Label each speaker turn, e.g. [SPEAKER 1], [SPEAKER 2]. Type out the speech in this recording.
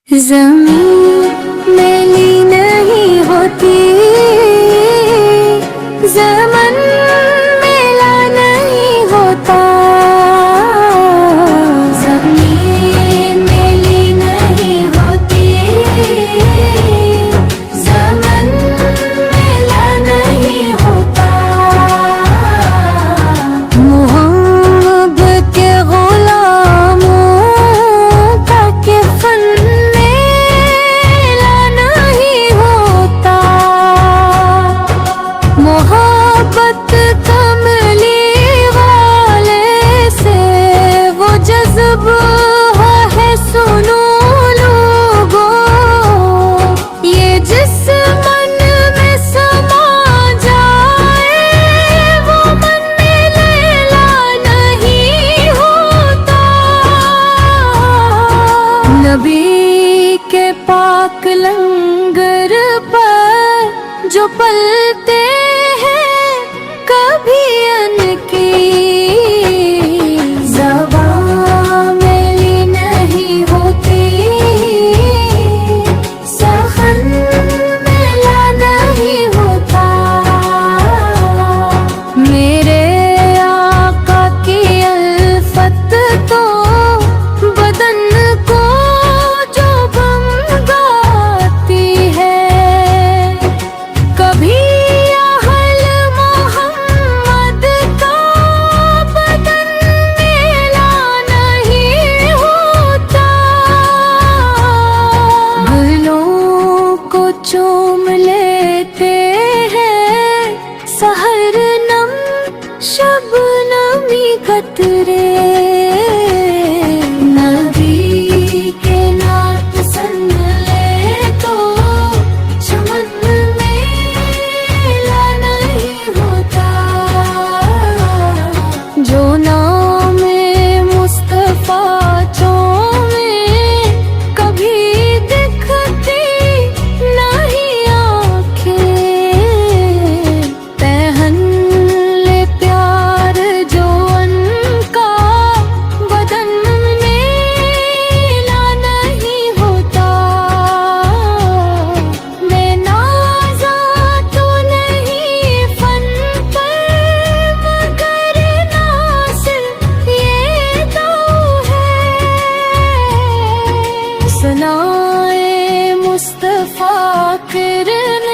[SPEAKER 1] ज़मीं मैली नहीं होती, ज़मन मेला नहीं होता। ज़मीं मैली नहीं होती, ज़मन मेला नहीं होता। मोहब्बत के गुलामों का के फन मोहब्बत कमली वाले से वो जज्बा है, सुनो लोगों, ये जिस मन में समा जाए वो मन में लैला नहीं होता। नबी के पाक लंगर पर जो पलते कभी अनकी ज़बां मेली नहीं होती, सखन मेला नहीं होता। मेरे आका की अल्फत तो बदन को जो भंगाती है, कभी चूम लेते हैं सहर नम शबनमी कतरे। नबी के नात सुन ले तो चमन मेला नहीं होता। जो नाम मुस्तफा चोमे कभी दिखती सनाए मुस्तफा करने